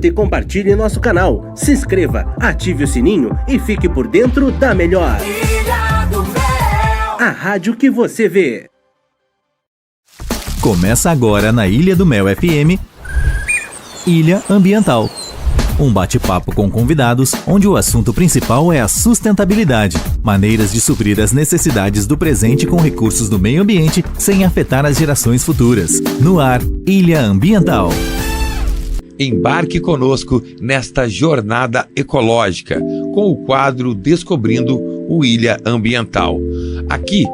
E compartilhe nosso canal, se inscreva, ative o sininho e fique por dentro da melhor. Ilha do Mel. A rádio que você vê. Começa agora na Ilha do Mel FM, Ilha Ambiental. Um bate-papo com convidados, onde o assunto principal é a sustentabilidade, maneiras de suprir as necessidades do presente com recursos do meio ambiente sem afetar as gerações futuras. No ar, Ilha Ambiental. Embarque conosco nesta jornada ecológica com o quadro Descobrindo o Ilha Ambiental. Aqui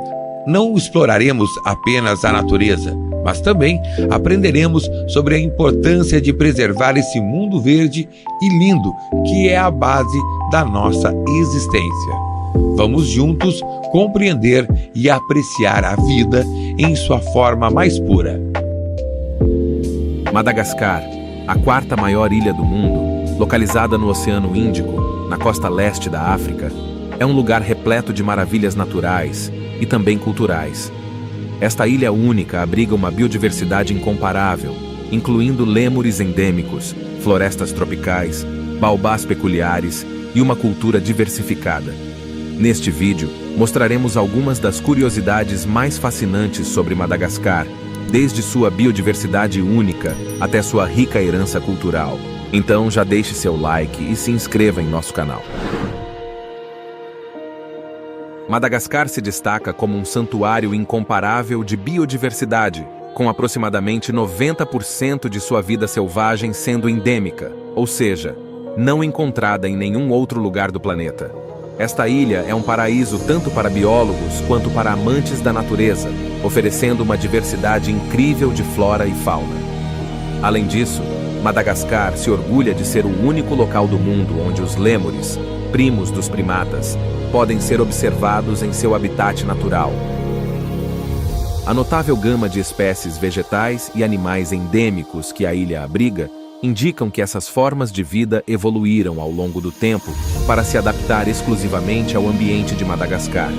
não exploraremos apenas a natureza, mas também aprenderemos sobre a importância de preservar esse mundo verde e lindo que é a base da nossa existência. Vamos juntos compreender e apreciar a vida em sua forma mais pura. Madagascar, a quarta maior ilha do mundo, localizada no Oceano Índico, na costa leste da África, é um lugar repleto de maravilhas naturais e também culturais. Esta ilha única abriga uma biodiversidade incomparável, incluindo lêmures endêmicos, florestas tropicais, baobás peculiares e uma cultura diversificada. Neste vídeo, mostraremos algumas das curiosidades mais fascinantes sobre Madagascar, desde sua biodiversidade única até sua rica herança cultural. Então já deixe seu like e se inscreva em nosso canal. Madagascar se destaca como um santuário incomparável de biodiversidade, com aproximadamente 90% de sua vida selvagem sendo endêmica, ou seja, não encontrada em nenhum outro lugar do planeta. Esta ilha é um paraíso tanto para biólogos quanto para amantes da natureza, oferecendo uma diversidade incrível de flora e fauna. Além disso, Madagascar se orgulha de ser o único local do mundo onde os lêmures, primos dos primatas, podem ser observados em seu habitat natural. A notável gama de espécies vegetais e animais endêmicos que a ilha abriga indicam que essas formas de vida evoluíram ao longo do tempo para se adaptar exclusivamente ao ambiente de Madagascar.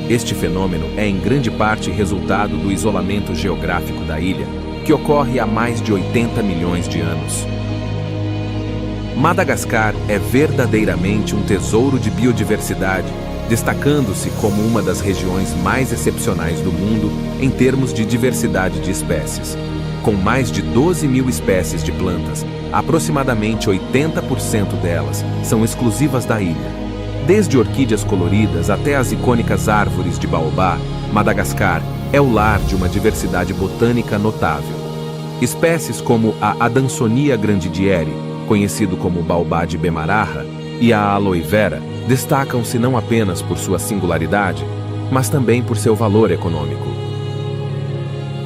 Este fenômeno é em grande parte resultado do isolamento geográfico da ilha, que ocorre há mais de 80 milhões de anos. Madagascar é verdadeiramente um tesouro de biodiversidade, destacando-se como uma das regiões mais excepcionais do mundo em termos de diversidade de espécies. Com mais de 12 mil espécies de plantas, aproximadamente 80% delas são exclusivas da ilha. Desde orquídeas coloridas até as icônicas árvores de baobá, Madagascar é o lar de uma diversidade botânica notável. Espécies como a Adansonia grandidieri, conhecido como baobá de Bemaraha, e a aloe vera destacam-se não apenas por sua singularidade, mas também por seu valor econômico.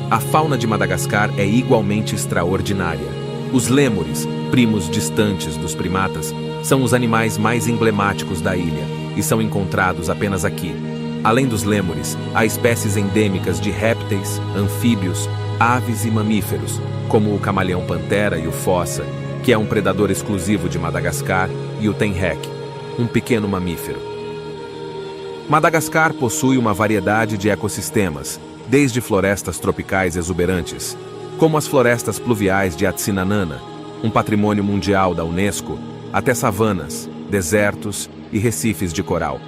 A fauna de Madagascar é igualmente extraordinária. Os lêmures, primos distantes dos primatas, são os animais mais emblemáticos da ilha e são encontrados apenas aqui. Além dos lêmures, há espécies endêmicas de répteis, anfíbios, aves e mamíferos, como o camaleão-pantera e o fossa, que é um predador exclusivo de Madagascar, e o tenrec, um pequeno mamífero. Madagascar possui uma variedade de ecossistemas, desde florestas tropicais exuberantes, como as florestas pluviais de Atsinanana, um patrimônio mundial da Unesco, até savanas, desertos e recifes de coral.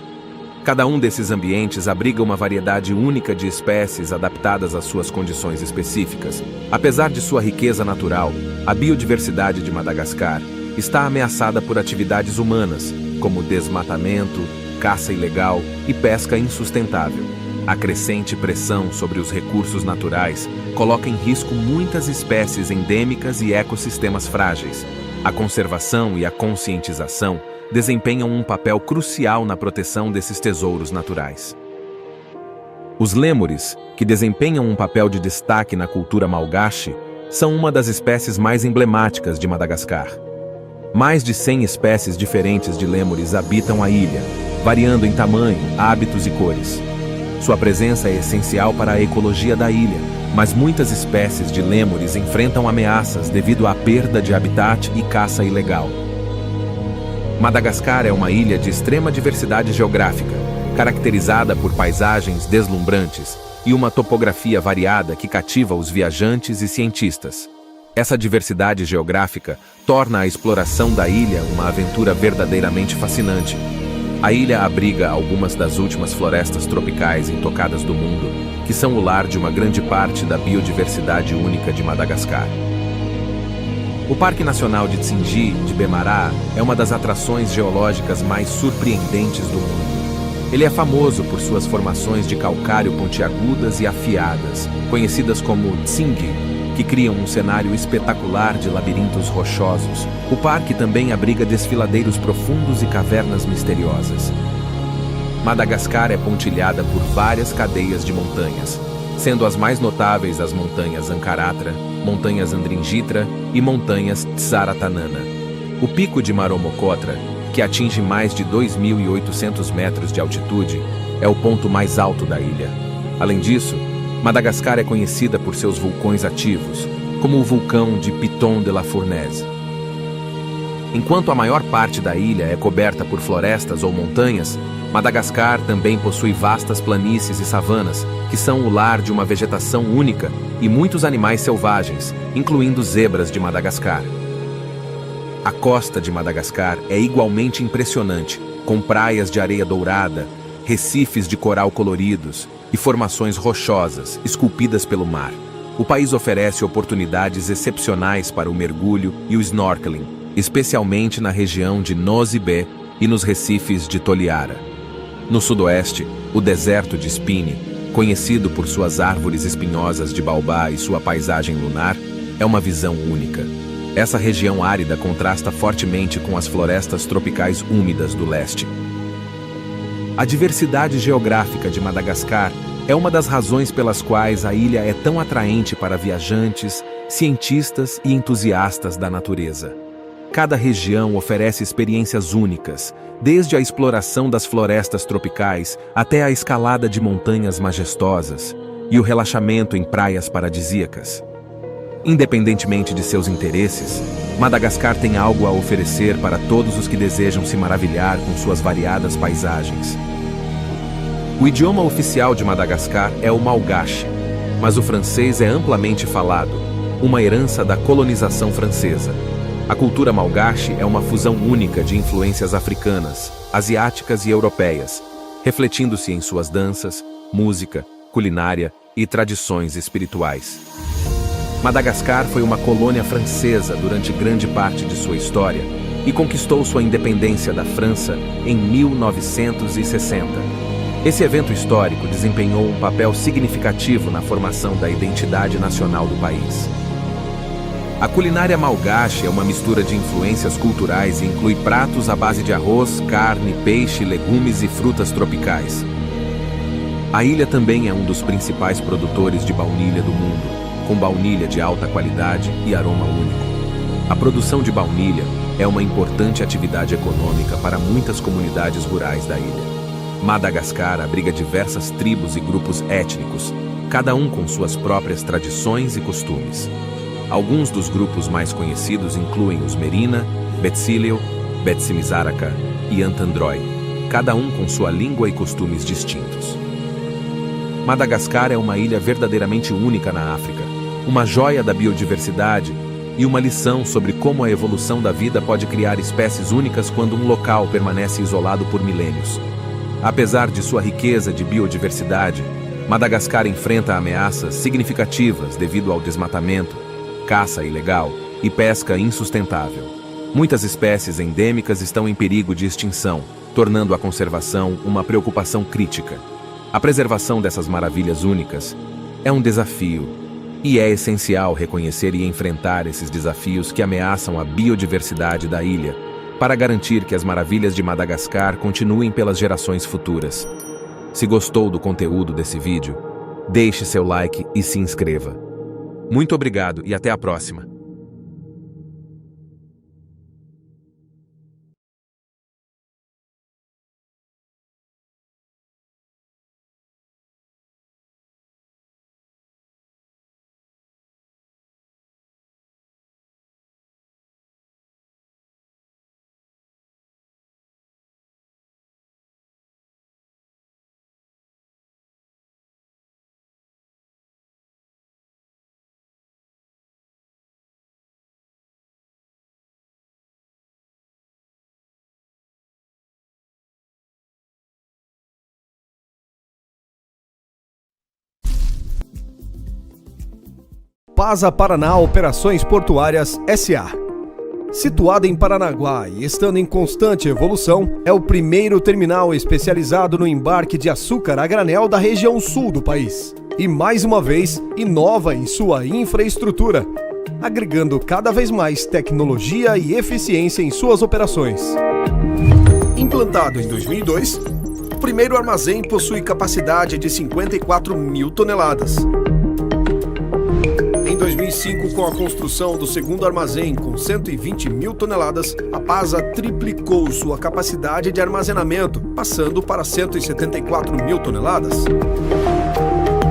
Cada um desses ambientes abriga uma variedade única de espécies adaptadas às suas condições específicas. Apesar de sua riqueza natural, a biodiversidade de Madagascar está ameaçada por atividades humanas, como desmatamento, caça ilegal e pesca insustentável. A crescente pressão sobre os recursos naturais coloca em risco muitas espécies endêmicas e ecossistemas frágeis. A conservação e a conscientização desempenham um papel crucial na proteção desses tesouros naturais. Os lêmures, que desempenham um papel de destaque na cultura malgache, são uma das espécies mais emblemáticas de Madagascar. Mais de 100 espécies diferentes de lêmures habitam a ilha, variando em tamanho, hábitos e cores. Sua presença é essencial para a ecologia da ilha, mas muitas espécies de lêmures enfrentam ameaças devido à perda de habitat e caça ilegal. Madagascar é uma ilha de extrema diversidade geográfica, caracterizada por paisagens deslumbrantes e uma topografia variada que cativa os viajantes e cientistas. Essa diversidade geográfica torna a exploração da ilha uma aventura verdadeiramente fascinante. A ilha abriga algumas das últimas florestas tropicais intocadas do mundo, que são o lar de uma grande parte da biodiversidade única de Madagascar. O Parque Nacional de Tsingy de Bemará é uma das atrações geológicas mais surpreendentes do mundo. Ele é famoso por suas formações de calcário pontiagudas e afiadas, conhecidas como Tsingy, que criam um cenário espetacular de labirintos rochosos. O parque também abriga desfiladeiros profundos e cavernas misteriosas. Madagascar é pontilhada por várias cadeias de montanhas, sendo as mais notáveis as montanhas Ankaratra, montanhas Andringitra e montanhas Tsaratanana. O pico de Maromokotra, que atinge mais de 2.800 metros de altitude, é o ponto mais alto da ilha. Além disso, Madagascar é conhecida por seus vulcões ativos, como o vulcão de Piton de la Fournaise. Enquanto a maior parte da ilha é coberta por florestas ou montanhas, Madagascar também possui vastas planícies e savanas, que são o lar de uma vegetação única e muitos animais selvagens, incluindo zebras de Madagascar. A costa de Madagascar é igualmente impressionante, com praias de areia dourada, recifes de coral coloridos e formações rochosas esculpidas pelo mar. O país oferece oportunidades excepcionais para o mergulho e o snorkeling, especialmente na região de Nosy Be e nos recifes de Toliara. No sudoeste, o deserto de Spini, conhecido por suas árvores espinhosas de baobá e sua paisagem lunar, é uma visão única. Essa região árida contrasta fortemente com as florestas tropicais úmidas do leste. A diversidade geográfica de Madagascar é uma das razões pelas quais a ilha é tão atraente para viajantes, cientistas e entusiastas da natureza. Cada região oferece experiências únicas, desde a exploração das florestas tropicais até a escalada de montanhas majestosas e o relaxamento em praias paradisíacas. Independentemente de seus interesses, Madagascar tem algo a oferecer para todos os que desejam se maravilhar com suas variadas paisagens. O idioma oficial de Madagascar é o malgache, mas o francês é amplamente falado, uma herança da colonização francesa. A cultura malgache é uma fusão única de influências africanas, asiáticas e europeias, refletindo-se em suas danças, música, culinária e tradições espirituais. Madagascar foi uma colônia francesa durante grande parte de sua história e conquistou sua independência da França em 1960. Esse evento histórico desempenhou um papel significativo na formação da identidade nacional do país. A culinária malgache é uma mistura de influências culturais e inclui pratos à base de arroz, carne, peixe, legumes e frutas tropicais. A ilha também é um dos principais produtores de baunilha do mundo, com baunilha de alta qualidade e aroma único. A produção de baunilha é uma importante atividade econômica para muitas comunidades rurais da ilha. Madagascar abriga diversas tribos e grupos étnicos, cada um com suas próprias tradições e costumes. Alguns dos grupos mais conhecidos incluem os Merina, Betsileo, Betsimisaraka e Antandroy, cada um com sua língua e costumes distintos. Madagascar é uma ilha verdadeiramente única na África, uma joia da biodiversidade e uma lição sobre como a evolução da vida pode criar espécies únicas quando um local permanece isolado por milênios. Apesar de sua riqueza de biodiversidade, Madagascar enfrenta ameaças significativas devido ao desmatamento, caça ilegal e pesca insustentável. Muitas espécies endêmicas estão em perigo de extinção, tornando a conservação uma preocupação crítica. A preservação dessas maravilhas únicas é um desafio, e é essencial reconhecer e enfrentar esses desafios que ameaçam a biodiversidade da ilha, para garantir que as maravilhas de Madagascar continuem pelas gerações futuras. Se gostou do conteúdo desse vídeo, deixe seu like e se inscreva. Muito obrigado e até a próxima! PASA Paraná Operações Portuárias S.A. Situada em Paranaguá e estando em constante evolução, é o primeiro terminal especializado no embarque de açúcar a granel da região sul do país. E mais uma vez, inova em sua infraestrutura, agregando cada vez mais tecnologia e eficiência em suas operações. Implantado em 2002, o primeiro armazém possui capacidade de 54 mil toneladas. Em 2005, com a construção do segundo armazém com 120 mil toneladas, a PASA triplicou sua capacidade de armazenamento, passando para 174 mil toneladas.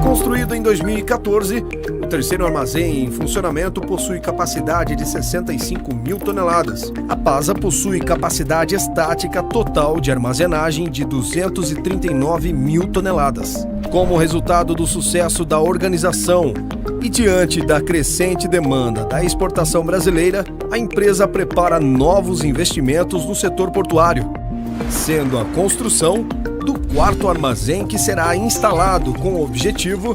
Construído em 2014, o terceiro armazém em funcionamento possui capacidade de 65 mil toneladas. A PASA possui capacidade estática total de armazenagem de 239 mil toneladas. Como resultado do sucesso da organização e diante da crescente demanda da exportação brasileira, a empresa prepara novos investimentos no setor portuário, sendo a construção do quarto armazém que será instalado com o objetivo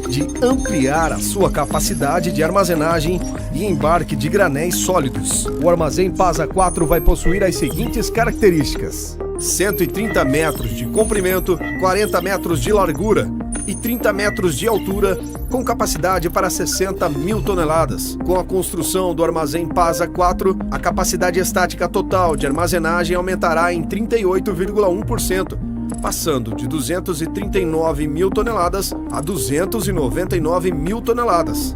de ampliar a sua capacidade de armazenagem e embarque de granéis sólidos. O armazém PASA 4 vai possuir as seguintes características: 130 metros de comprimento, 40 metros de largura e 30 metros de altura, com capacidade para 60 mil toneladas. Com a construção do armazém PASA 4, a capacidade estática total de armazenagem aumentará em 38,1%, passando de 239 mil toneladas a 299 mil toneladas.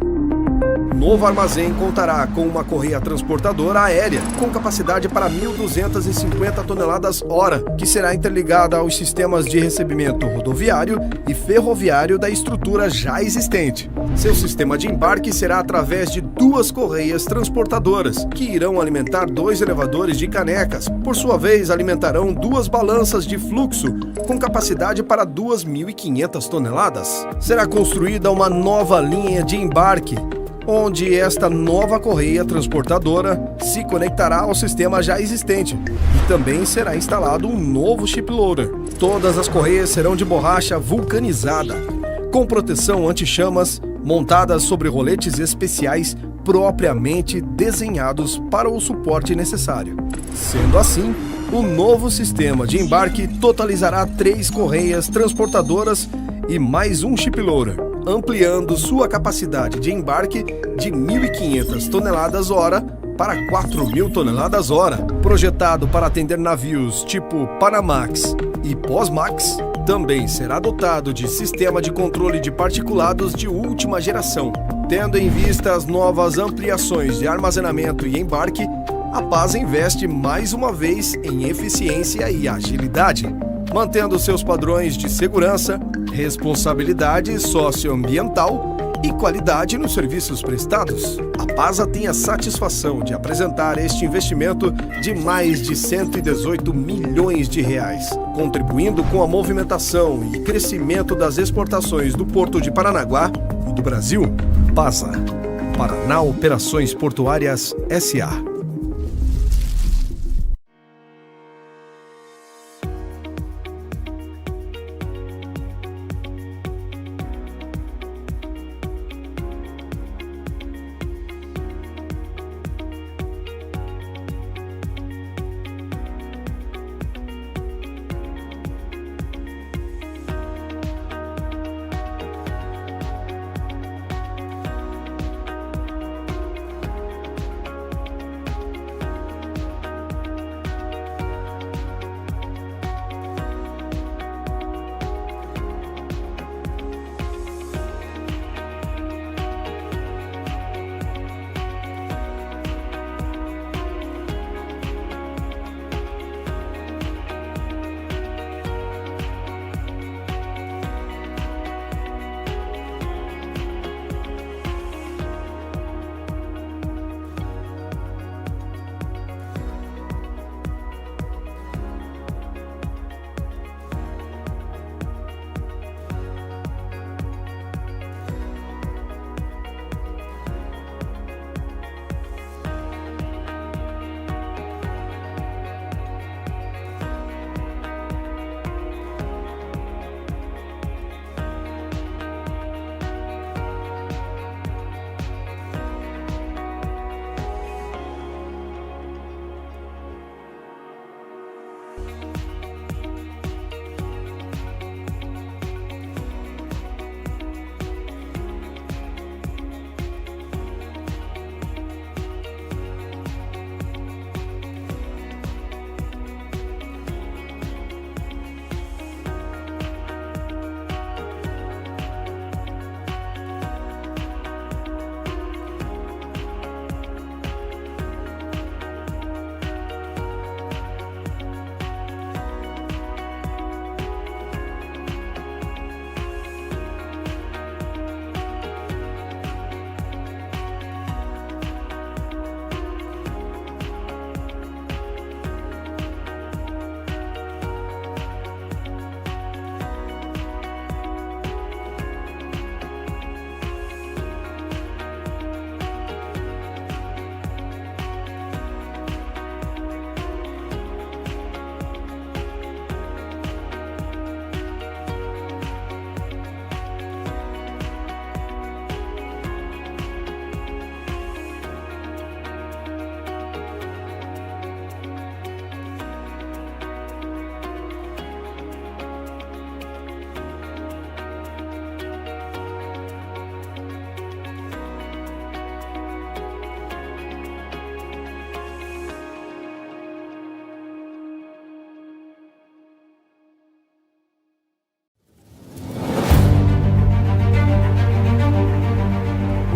O novo armazém contará com uma correia transportadora aérea com capacidade para 1.250 toneladas hora, que será interligada aos sistemas de recebimento rodoviário e ferroviário da estrutura já existente. Seu sistema de embarque será através de duas correias transportadoras, que irão alimentar 2 elevadores de canecas, por sua vez alimentarão 2 balanças de fluxo com capacidade para 2.500 toneladas. Será construída uma nova linha de embarque, onde esta nova correia transportadora se conectará ao sistema já existente e também será instalado um novo ship loader. Todas as correias serão de borracha vulcanizada, com proteção anti-chamas, montadas sobre roletes especiais propriamente desenhados para o suporte necessário. Sendo assim, o novo sistema de embarque totalizará 3 correias transportadoras e mais um ship loader, ampliando sua capacidade de embarque de 1.500 toneladas hora para 4.000 toneladas hora. Projetado para atender navios tipo Panamax e Posmax, também será dotado de sistema de controle de particulados de última geração. Tendo em vista as novas ampliações de armazenamento e embarque, a PASA investe mais uma vez em eficiência e agilidade, mantendo seus padrões de segurança, responsabilidade socioambiental e qualidade nos serviços prestados. A PASA tem a satisfação de apresentar este investimento de mais de 118 milhões de reais, contribuindo com a movimentação e crescimento das exportações do Porto de Paranaguá e do Brasil. PASA, Paraná Operações Portuárias S.A.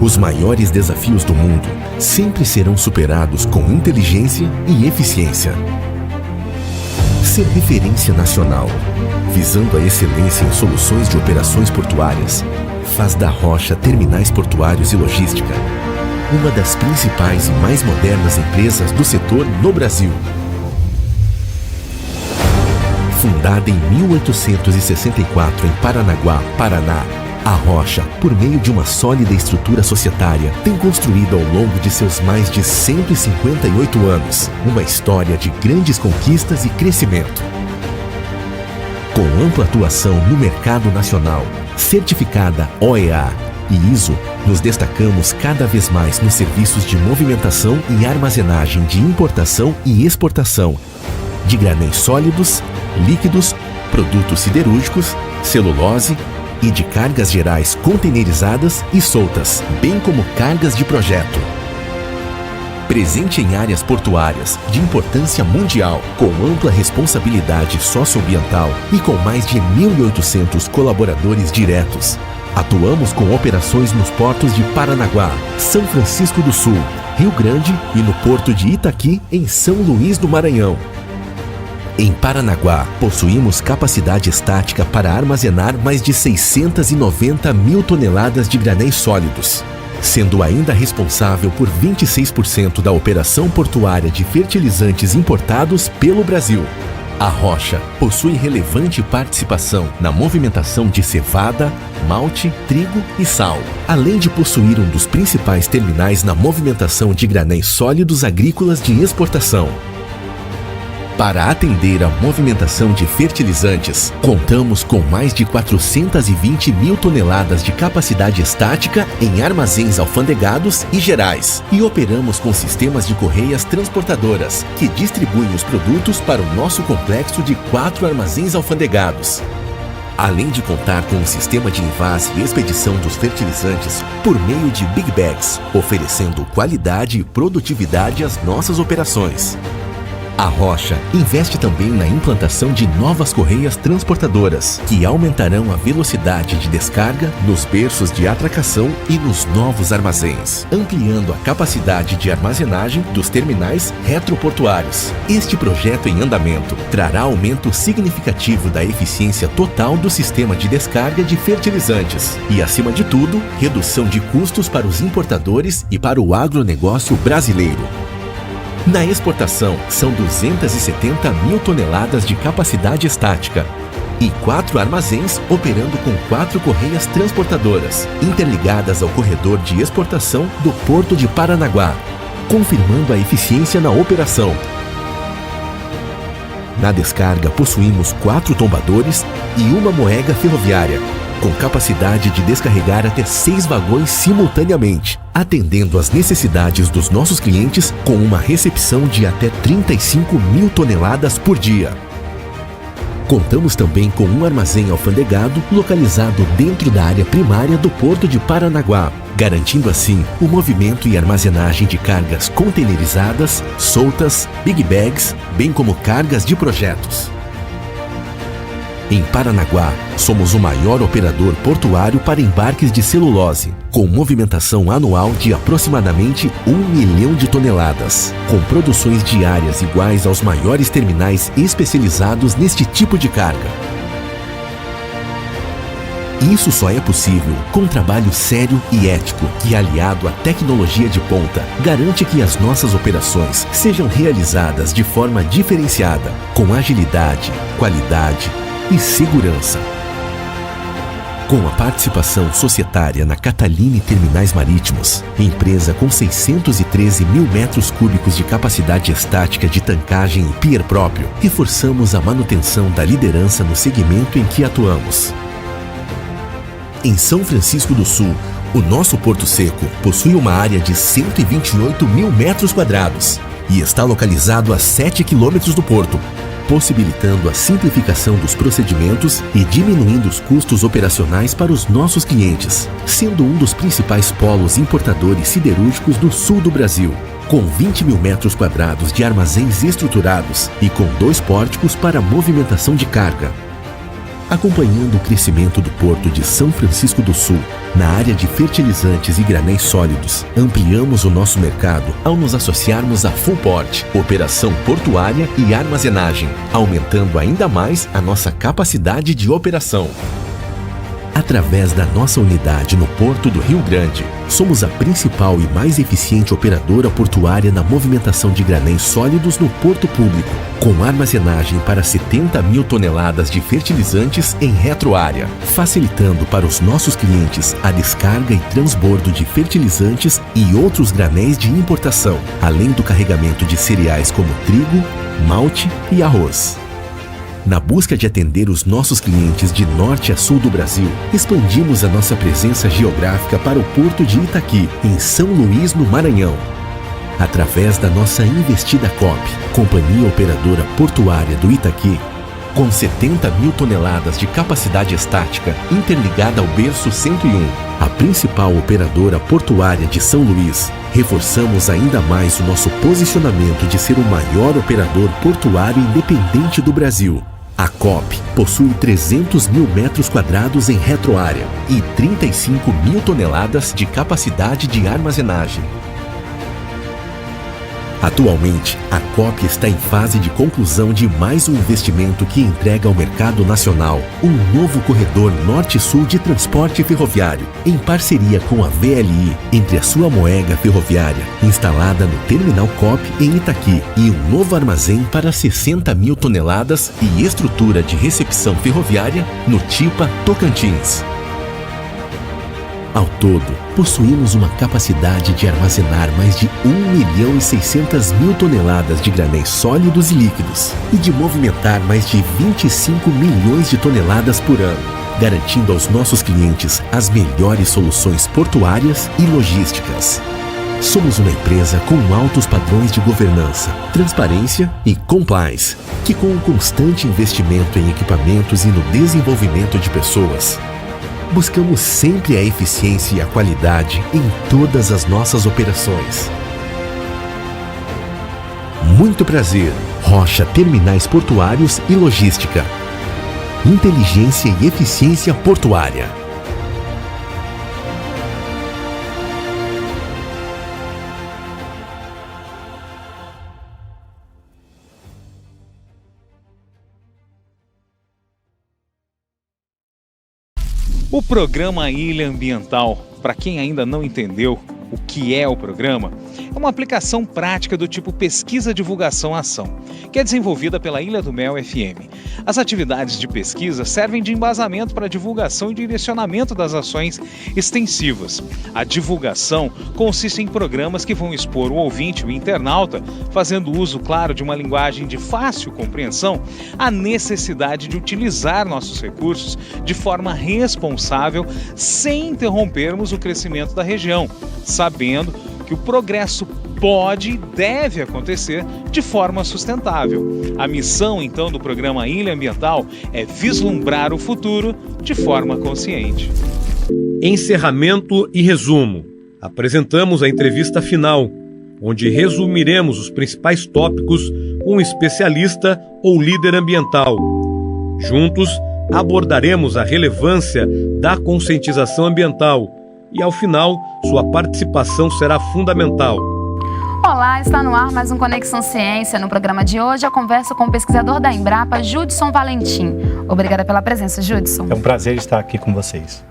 Os maiores desafios do mundo sempre serão superados com inteligência e eficiência. Ser referência nacional, visando a excelência em soluções de operações portuárias, faz da Rocha Terminais Portuários e Logística uma das principais e mais modernas empresas do setor no Brasil. Fundada em 1864 em Paranaguá, Paraná, a Rocha, por meio de uma sólida estrutura societária, tem construído ao longo de seus mais de 158 anos uma história de grandes conquistas e crescimento. Com ampla atuação no mercado nacional, certificada OEA e ISO, nos destacamos cada vez mais nos serviços de movimentação e armazenagem de importação e exportação de granéis sólidos, líquidos, produtos siderúrgicos, celulose e de cargas gerais containerizadas e soltas, bem como cargas de projeto. Presente em áreas portuárias de importância mundial, com ampla responsabilidade socioambiental e com mais de 1.800 colaboradores diretos. Atuamos com operações nos portos de Paranaguá, São Francisco do Sul, Rio Grande e no porto de Itaqui, em São Luís do Maranhão. Em Paranaguá, possuímos capacidade estática para armazenar mais de 690 mil toneladas de granéis sólidos, sendo ainda responsável por 26% da operação portuária de fertilizantes importados pelo Brasil. A Rocha possui relevante participação na movimentação de cevada, malte, trigo e sal, além de possuir um dos principais terminais na movimentação de granéis sólidos agrícolas de exportação. Para atender a movimentação de fertilizantes, contamos com mais de 420 mil toneladas de capacidade estática em armazéns alfandegados e gerais, e operamos com sistemas de correias transportadoras, que distribuem os produtos para o nosso complexo de 4 armazéns alfandegados. Além de contar com um sistema de envase e expedição dos fertilizantes por meio de Big Bags, oferecendo qualidade e produtividade às nossas operações. A Rocha investe também na implantação de novas correias transportadoras, que aumentarão a velocidade de descarga nos berços de atracação e nos novos armazéns, ampliando a capacidade de armazenagem dos terminais retroportuários. Este projeto em andamento trará aumento significativo da eficiência total do sistema de descarga de fertilizantes e, acima de tudo, redução de custos para os importadores e para o agronegócio brasileiro. Na exportação, são 270 mil toneladas de capacidade estática e 4 armazéns operando com 4 correias transportadoras, interligadas ao corredor de exportação do Porto de Paranaguá, confirmando a eficiência na operação. Na descarga, possuímos 4 tombadores e uma moega ferroviária, com capacidade de descarregar até 6 vagões simultaneamente, atendendo às necessidades dos nossos clientes com uma recepção de até 35 mil toneladas por dia. Contamos também com um armazém alfandegado localizado dentro da área primária do Porto de Paranaguá, garantindo assim o movimento e armazenagem de cargas containerizadas, soltas, big bags, bem como cargas de projetos. Em Paranaguá, somos o maior operador portuário para embarques de celulose, com movimentação anual de aproximadamente 1 milhão de toneladas, com produções diárias iguais aos maiores terminais especializados neste tipo de carga. Isso só é possível com um trabalho sério e ético que, aliado à tecnologia de ponta, garante que as nossas operações sejam realizadas de forma diferenciada, com agilidade, qualidade e segurança. Com a participação societária na Catalini Terminais Marítimos, empresa com 613 mil metros cúbicos de capacidade estática de tancagem e pier próprio, reforçamos a manutenção da liderança no segmento em que atuamos. Em São Francisco do Sul, o nosso Porto Seco possui uma área de 128 mil metros quadrados e está localizado a 7 quilômetros do porto, possibilitando a simplificação dos procedimentos e diminuindo os custos operacionais para os nossos clientes, sendo um dos principais polos importadores siderúrgicos do sul do Brasil, com 20 mil metros quadrados de armazéns estruturados e com 2 pórticos para movimentação de carga. acompanhando o crescimento do Porto de São Francisco do Sul. Na área de fertilizantes e granéis sólidos, ampliamos o nosso mercado ao nos associarmos à Fullport, operação portuária e armazenagem, aumentando ainda mais a nossa capacidade de operação. Através da nossa unidade no Porto do Rio Grande, somos a principal e mais eficiente operadora portuária na movimentação de granéis sólidos no porto público, com armazenagem para 70 mil toneladas de fertilizantes em retroárea, facilitando para os nossos clientes a descarga e transbordo de fertilizantes e outros granéis de importação, além do carregamento de cereais como trigo, malte e arroz. Na busca de atender os nossos clientes de norte a sul do Brasil, expandimos a nossa presença geográfica para o Porto de Itaqui, em São Luís, no Maranhão. Através da nossa investida COP, Companhia Operadora Portuária do Itaqui, com 70 mil toneladas de capacidade estática interligada ao berço 101, a principal operadora portuária de São Luís, reforçamos ainda mais o nosso posicionamento de ser o maior operador portuário independente do Brasil. A COP possui 300 mil metros quadrados em retroárea e 35 mil toneladas de capacidade de armazenagem. Atualmente, a COP está em fase de conclusão de mais um investimento que entrega ao mercado nacional um novo corredor norte-sul de transporte ferroviário, em parceria com a VLI, entre a sua moega ferroviária, instalada no Terminal COP em Itaqui, e um novo armazém para 60 mil toneladas e estrutura de recepção ferroviária no Tipa, Tocantins. Ao todo, possuímos uma capacidade de armazenar mais de 1.600.000 toneladas de granéis sólidos e líquidos e de movimentar mais de 25 milhões de toneladas por ano, garantindo aos nossos clientes as melhores soluções portuárias e logísticas. Somos uma empresa com altos padrões de governança, transparência e compliance, que com um constante investimento em equipamentos e no desenvolvimento de pessoas, buscamos sempre a eficiência e a qualidade em todas as nossas operações. Muito prazer, Rocha Terminais Portuários e Logística. Inteligência e eficiência portuária. O programa Ilha Ambiental, para quem ainda não entendeu o que é o programa, é uma aplicação prática do tipo Pesquisa, Divulgação, Ação, que é desenvolvida pela Ilha do Mel FM. As atividades de pesquisa servem de embasamento para a divulgação e direcionamento das ações extensivas. A divulgação consiste em programas que vão expor o ouvinte, o internauta, fazendo uso, claro, de uma linguagem de fácil compreensão, a necessidade de utilizar nossos recursos de forma responsável, sem interrompermos o crescimento da região, sabendo que o progresso pode e deve acontecer de forma sustentável. A missão, então, do programa Ilha Ambiental é vislumbrar o futuro de forma consciente. Encerramento e resumo. Apresentamos a entrevista final, onde resumiremos os principais tópicos com um especialista ou líder ambiental. Juntos, abordaremos a relevância da conscientização ambiental e, ao final, sua participação será fundamental. Olá, está no ar mais um Conexão Ciência. No programa de hoje, a conversa com o pesquisador da Embrapa, Judson Valentim. Obrigada pela presença, Judson. É um prazer estar aqui com vocês.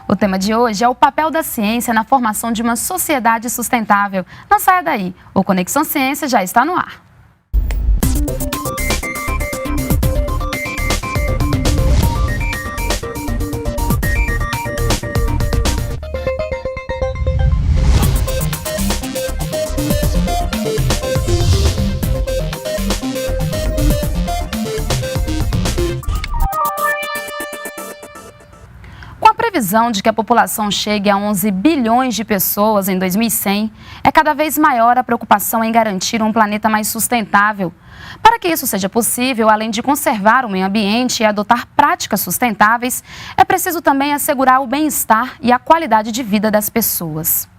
O tema de hoje é o papel da ciência na formação de uma sociedade sustentável. Não saia daí, o Conexão Ciência já está no ar. A previsão de que a população chegue a 11 bilhões de pessoas em 2100, é cada vez maior a preocupação em garantir um planeta mais sustentável. Para que isso seja possível, além de conservar o meio ambiente e adotar práticas sustentáveis, é preciso também assegurar o bem-estar e a qualidade de vida das pessoas.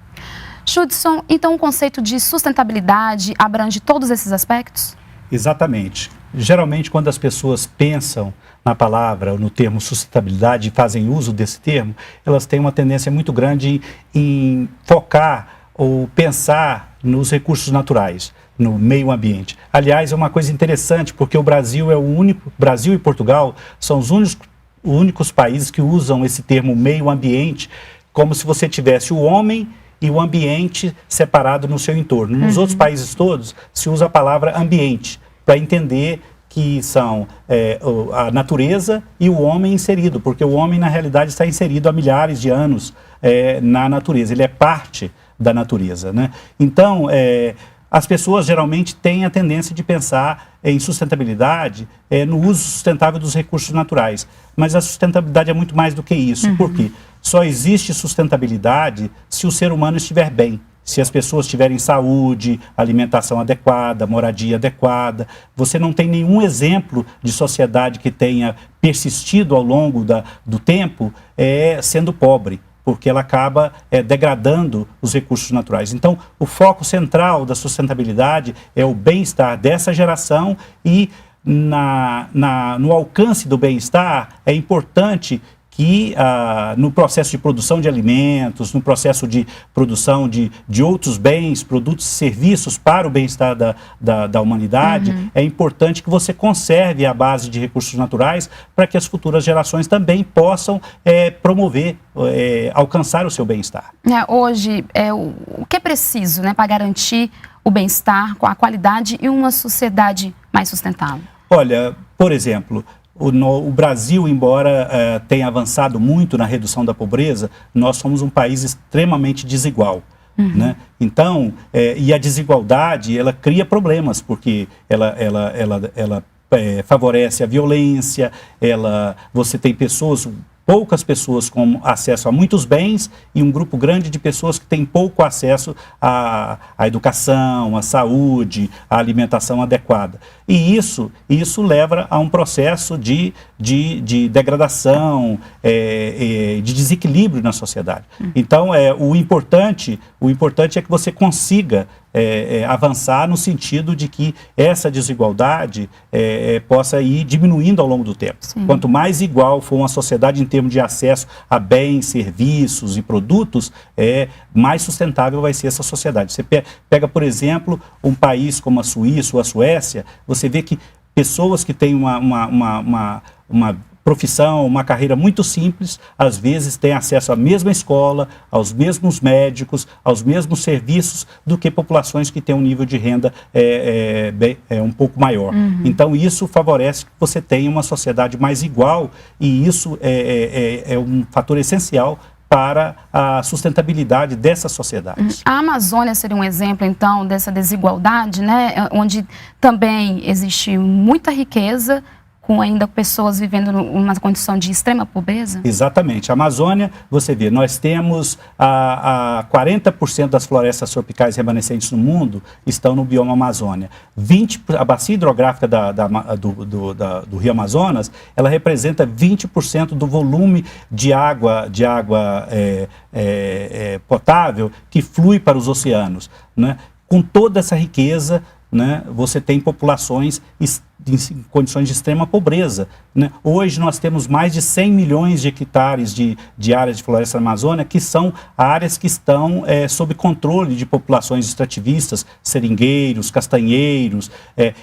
Judson, então o conceito de sustentabilidade abrange todos esses aspectos? Exatamente. Geralmente, quando as pessoas pensam na palavra, no termo sustentabilidade e fazem uso desse termo, elas têm uma tendência muito grande em focar ou pensar nos recursos naturais, no meio ambiente. Aliás, é uma coisa interessante, porque o Brasil Brasil e Portugal são os únicos países que usam esse termo meio ambiente como se você tivesse o homem e o ambiente separado no seu entorno. Nos outros países todos se usa a palavra ambiente, para entender que são a natureza e o homem inserido, porque o homem, na realidade, está inserido há milhares de anos na natureza, ele é parte da natureza, né? Então, as pessoas geralmente têm a tendência de pensar em sustentabilidade no uso sustentável dos recursos naturais, mas a sustentabilidade é muito mais do que isso. Por quê? Só existe sustentabilidade se o ser humano estiver bem. Se as pessoas tiverem saúde, alimentação adequada, moradia adequada. Você não tem nenhum exemplo de sociedade que tenha persistido ao longo do tempo sendo pobre, porque ela acaba degradando os recursos naturais. Então, o foco central da sustentabilidade é o bem-estar dessa geração e no alcance do bem-estar é importante que no processo de produção de alimentos, no processo de produção de outros bens, produtos e serviços para o bem-estar da humanidade, é importante que você conserve a base de recursos naturais para que as futuras gerações também possam promover, alcançar o seu bem-estar. Hoje, o que é preciso, né, para garantir o bem-estar, a qualidade e uma sociedade mais sustentável? Olha, por exemplo, o Brasil, embora tenha avançado muito na redução da pobreza, nós somos um país extremamente desigual. Né? Então, e a desigualdade, ela cria problemas, porque ela favorece a violência, você tem poucas pessoas com acesso a muitos bens e um grupo grande de pessoas que tem pouco acesso à educação, à saúde, à alimentação adequada. E isso leva a um processo de degradação, de desequilíbrio na sociedade. Então, o importante é que você consiga avançar no sentido de que essa desigualdade possa ir diminuindo ao longo do tempo. Sim. Quanto mais igual for uma sociedade em termos de acesso a bens, serviços e produtos, mais sustentável vai ser essa sociedade. Você pega, por exemplo, um país como a Suíça ou a Suécia, você vê que pessoas que têm uma profissão, uma carreira muito simples, às vezes têm acesso à mesma escola, aos mesmos médicos, aos mesmos serviços do que populações que têm um nível de renda um pouco maior. Então, isso favorece que você tenha uma sociedade mais igual e isso é um fator essencial para a sustentabilidade dessas sociedades. A Amazônia seria um exemplo, então, dessa desigualdade, né? Onde também existe muita riqueza, com ainda pessoas vivendo numa condição de extrema pobreza? Exatamente. A Amazônia, você vê, nós temos 40% das florestas tropicais remanescentes no mundo estão no bioma Amazônia. A bacia hidrográfica do Rio Amazonas, ela representa 20% do volume de água potável que flui para os oceanos, né? Com toda essa riqueza, né, você tem populações em condições de extrema pobreza, né? Hoje nós temos mais de 100 milhões de hectares de áreas de floresta na Amazônia, que são áreas que estão sob controle de populações extrativistas, seringueiros, castanheiros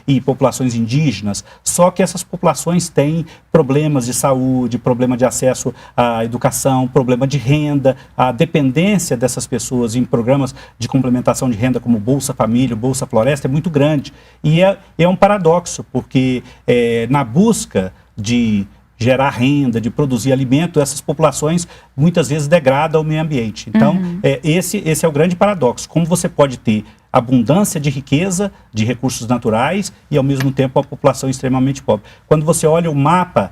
e populações indígenas. Só que essas populações têm problemas de saúde, problema de acesso à educação, problema de renda. A dependência dessas pessoas em programas de complementação de renda como Bolsa Família, Bolsa Floresta é muito grande. E é um paradoxo, porque na busca de gerar renda, de produzir alimento, essas populações muitas vezes degradam o meio ambiente. Então, esse é o grande paradoxo. Como você pode ter abundância de riqueza, de recursos naturais e, ao mesmo tempo, a população extremamente pobre. Quando você olha o mapa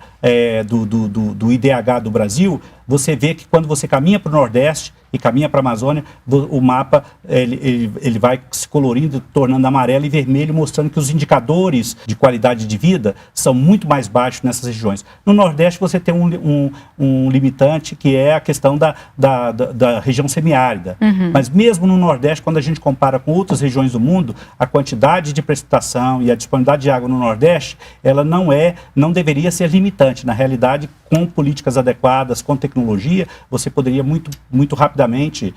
do IDH do Brasil, você vê que quando você caminha para o Nordeste e caminha para a Amazônia, o mapa ele vai se colorindo, tornando amarelo e vermelho, mostrando que os indicadores de qualidade de vida são muito mais baixos nessas regiões. No Nordeste você tem um limitante que é a questão da região semiárida. Mas mesmo no Nordeste, quando a gente compara com outras outras regiões do mundo, a quantidade de precipitação e a disponibilidade de água no Nordeste, ela não deveria ser limitante. Na realidade, com políticas adequadas, com tecnologia, você poderia muito rapidamente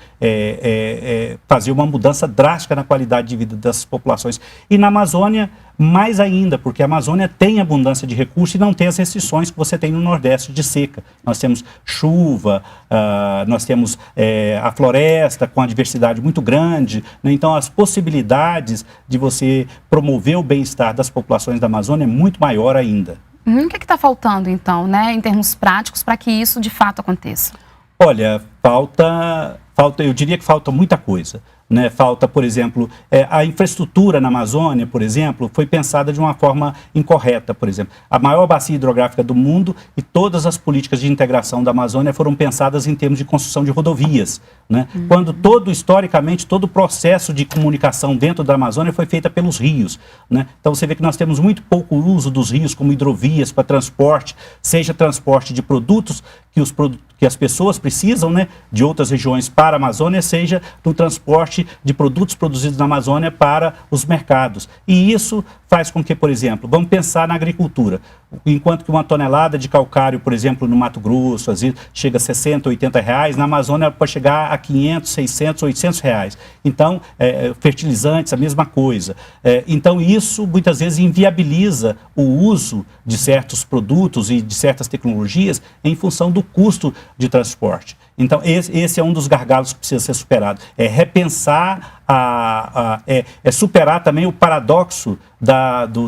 fazer uma mudança drástica na qualidade de vida das populações. E na Amazônia, mais ainda, porque a Amazônia tem abundância de recursos e não tem as restrições que você tem no Nordeste de seca. Nós temos chuva, nós temos a floresta com a diversidade muito grande, né? Então as possibilidades de você promover o bem-estar das populações da Amazônia é muito maior ainda. O que está faltando, então, né, em termos práticos, para que isso de fato aconteça? Olha, eu diria que falta muita coisa. Né? Falta, por exemplo, a infraestrutura na Amazônia, por exemplo, foi pensada de uma forma incorreta, por exemplo. A maior bacia hidrográfica do mundo e todas as políticas de integração da Amazônia foram pensadas em termos de construção de rodovias, né? Quando historicamente, todo o processo de comunicação dentro da Amazônia foi feita pelos rios, né? Então você vê que nós temos muito pouco uso dos rios como hidrovias para transporte, seja transporte de produtos que as pessoas precisam, né, de outras regiões para a Amazônia, seja no transporte de produtos produzidos na Amazônia para os mercados. E isso faz com que, por exemplo, vamos pensar na agricultura. Enquanto que uma tonelada de calcário, por exemplo, no Mato Grosso, às vezes chega a 60, 80 reais, na Amazônia pode chegar a 500, 600, 800 reais. Então, fertilizantes, a mesma coisa. Então, isso muitas vezes inviabiliza o uso de certos produtos e de certas tecnologias em função do custo de transporte. Então, esse é um dos gargalos que precisa ser superado. É repensar, superar também o paradoxo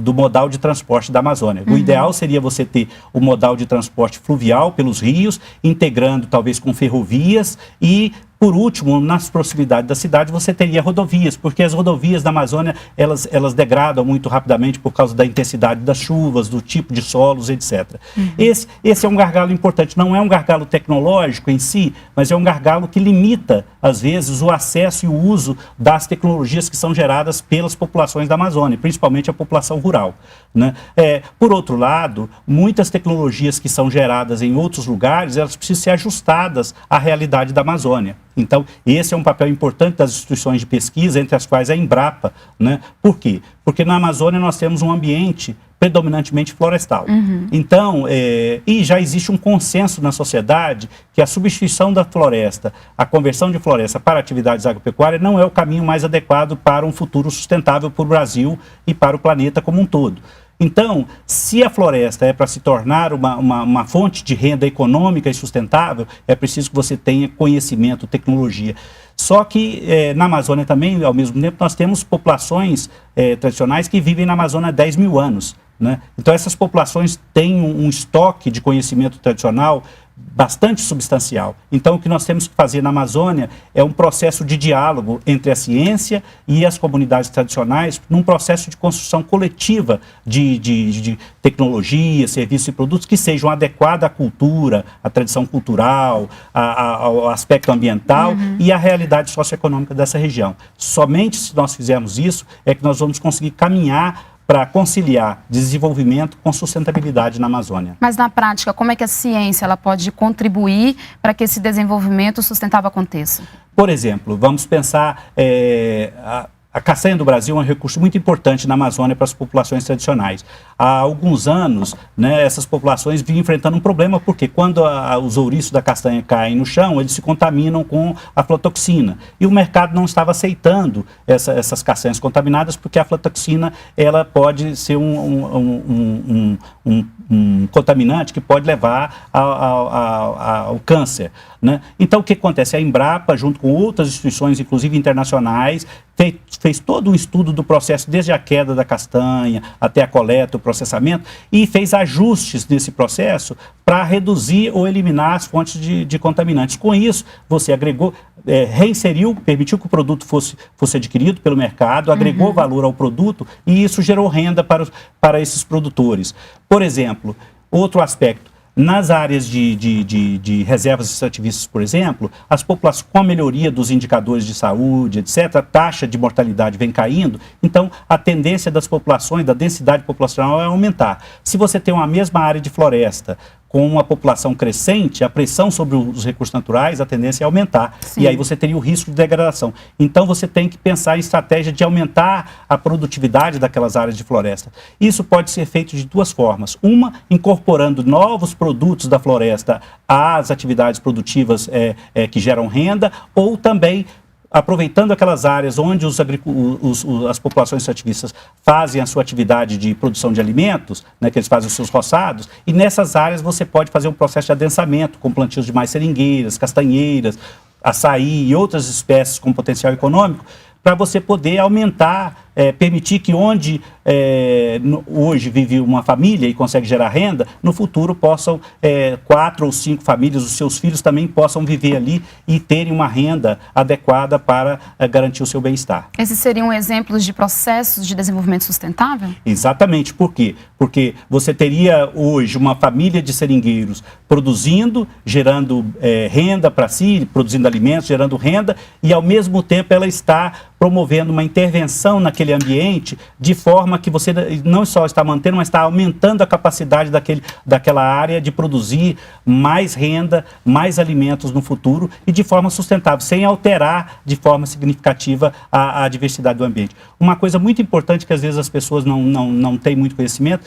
do modal de transporte da Amazônia. O ideal seria você ter o modal de transporte fluvial pelos rios, integrando talvez com ferrovias e, por último, nas proximidades da cidade, você teria rodovias, porque as rodovias da Amazônia, elas degradam muito rapidamente por causa da intensidade das chuvas, do tipo de solos, etc. Esse é um gargalo importante. Não é um gargalo tecnológico em si, mas é um gargalo que limita, às vezes, o acesso e o uso das tecnologias que são geradas pelas populações da Amazônia, principalmente a população rural, né? Por outro lado, muitas tecnologias que são geradas em outros lugares, elas precisam ser ajustadas à realidade da Amazônia. Então, esse é um papel importante das instituições de pesquisa, entre as quais a Embrapa, né? Por quê? Porque na Amazônia nós temos um ambiente predominantemente florestal. Então, e já existe um consenso na sociedade que a substituição da floresta, a conversão de floresta para atividades agropecuárias não é o caminho mais adequado para um futuro sustentável para o Brasil e para o planeta como um todo. Então, se a floresta é para se tornar uma fonte de renda econômica e sustentável, é preciso que você tenha conhecimento, tecnologia. Só que na Amazônia também, ao mesmo tempo, nós temos populações tradicionais que vivem na Amazônia há 10 mil anos, né? Então, essas populações têm um estoque de conhecimento tradicional bastante substancial. Então, o que nós temos que fazer na Amazônia é um processo de diálogo entre a ciência e as comunidades tradicionais, num processo de construção coletiva de tecnologia, serviços e produtos que sejam adequados à cultura, à tradição cultural, ao aspecto ambiental e à realidade socioeconômica dessa região. Somente se nós fizermos isso é que nós vamos conseguir caminhar para conciliar desenvolvimento com sustentabilidade na Amazônia. Mas na prática, como é que a ciência ela pode contribuir para que esse desenvolvimento sustentável aconteça? Por exemplo, vamos pensar, a castanha do Brasil é um recurso muito importante na Amazônia para as populações tradicionais. Há alguns anos, né, essas populações vinham enfrentando um problema, porque quando os ouriços da castanha caem no chão, eles se contaminam com aflatoxina. E o mercado não estava aceitando essas castanhas contaminadas, porque a aflatoxina ela pode ser um contaminante que pode levar ao câncer, né? Então, o que acontece? A Embrapa, junto com outras instituições, inclusive internacionais, fez todo um estudo do processo, desde a queda da castanha até a coleta, o processamento, e fez ajustes nesse processo para reduzir ou eliminar as fontes de contaminantes. Com isso, você agregou, reinseriu, permitiu que o produto fosse adquirido pelo mercado, agregou valor ao produto e isso gerou renda para esses produtores. Por exemplo, outro aspecto, nas áreas de reservas extrativistas, por exemplo, as populações, com a melhoria dos indicadores de saúde, etc., a taxa de mortalidade vem caindo, então a tendência das populações, da densidade populacional é aumentar. Se você tem uma mesma área de floresta, com a população crescente, a pressão sobre os recursos naturais, a tendência é aumentar. Sim. E aí você teria o risco de degradação. Então você tem que pensar em estratégia de aumentar a produtividade daquelas áreas de floresta. Isso pode ser feito de duas formas. Uma, incorporando novos produtos da floresta às atividades produtivas que geram renda, ou também aproveitando aquelas áreas onde as populações extrativistas fazem a sua atividade de produção de alimentos, né, que eles fazem os seus roçados, e nessas áreas você pode fazer um processo de adensamento com plantios de mais seringueiras, castanheiras, açaí e outras espécies com potencial econômico, para você poder aumentar, permitir que onde hoje vive uma família e consegue gerar renda, no futuro possam 4 ou 5 famílias, os seus filhos também possam viver ali e terem uma renda adequada para garantir o seu bem-estar. Esses seriam exemplos de processos de desenvolvimento sustentável? Exatamente. Por quê? Porque você teria hoje uma família de seringueiros produzindo, gerando renda para si, produzindo alimentos, gerando renda, e ao mesmo tempo ela está promovendo uma intervenção naquele ambiente de forma que você não só está mantendo, mas está aumentando a capacidade daquela área de produzir mais renda, mais alimentos no futuro e de forma sustentável, sem alterar de forma significativa a diversidade do ambiente. Uma coisa muito importante que às vezes as pessoas não têm muito conhecimento,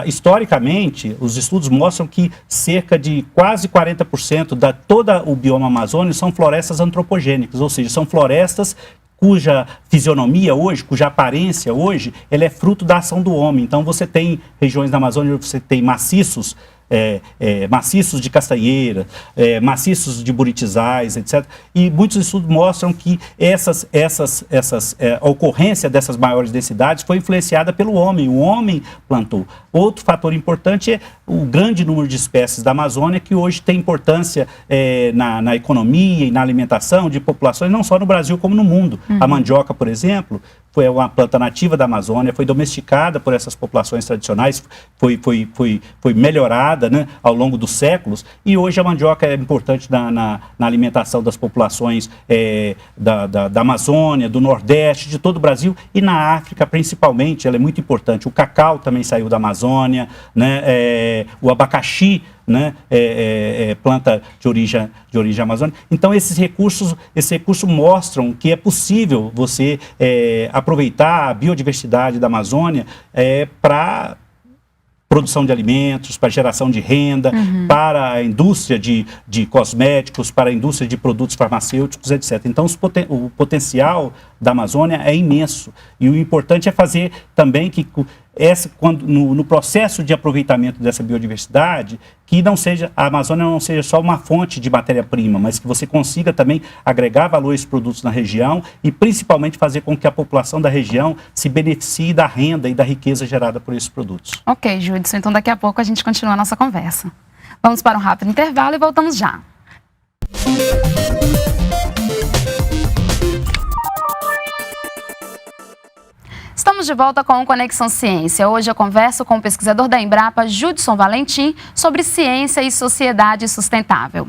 historicamente, os estudos mostram que cerca de quase 40% da todo o bioma amazônico são florestas antropogênicas, ou seja, são florestas cuja fisionomia hoje, cuja aparência hoje, ela é fruto da ação do homem. Então você tem regiões da Amazônia, você tem maciços, maciços de castanheira, maciços de buritizais, etc. E muitos estudos mostram que a ocorrência dessas maiores densidades foi influenciada pelo homem. O homem plantou. Outro fator importante é o grande número de espécies da Amazônia, que hoje tem importância na economia e na alimentação de populações, não só no Brasil como no mundo. A mandioca, por exemplo, foi uma planta nativa da Amazônia, foi domesticada por essas populações tradicionais, foi melhorada, né, ao longo dos séculos, e hoje a mandioca é importante na alimentação das populações da Amazônia, do Nordeste, de todo o Brasil, e na África principalmente, ela é muito importante. O cacau também saiu da Amazônia, né, o abacaxi, né, planta de origem amazônica. Então esses recursos mostram que é possível você aproveitar a biodiversidade da Amazônia para produção de alimentos, para geração de renda, para a indústria de cosméticos, para a indústria de produtos farmacêuticos, etc. Então o potencial da Amazônia é imenso. E o importante é fazer também que no processo de aproveitamento dessa biodiversidade, que a Amazônia não seja só uma fonte de matéria-prima, mas que você consiga também agregar valor a esses produtos na região e principalmente fazer com que a população da região se beneficie da renda e da riqueza gerada por esses produtos. Ok, Judson, então daqui a pouco a gente continua a nossa conversa. Vamos para um rápido intervalo e voltamos já. Estamos de volta com o Conexão Ciência. Hoje eu converso com o pesquisador da Embrapa, Judson Valentim, sobre ciência e sociedade sustentável.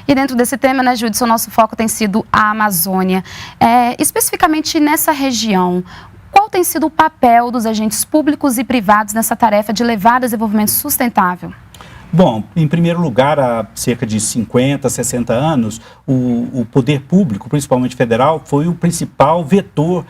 E dentro desse tema, né, Judson, nosso foco tem sido a Amazônia. Especificamente nessa região, qual tem sido o papel dos agentes públicos e privados nessa tarefa de levar desenvolvimento sustentável? Bom, em primeiro lugar, há cerca de 50, 60 anos, o poder público, principalmente federal, foi o principal vetor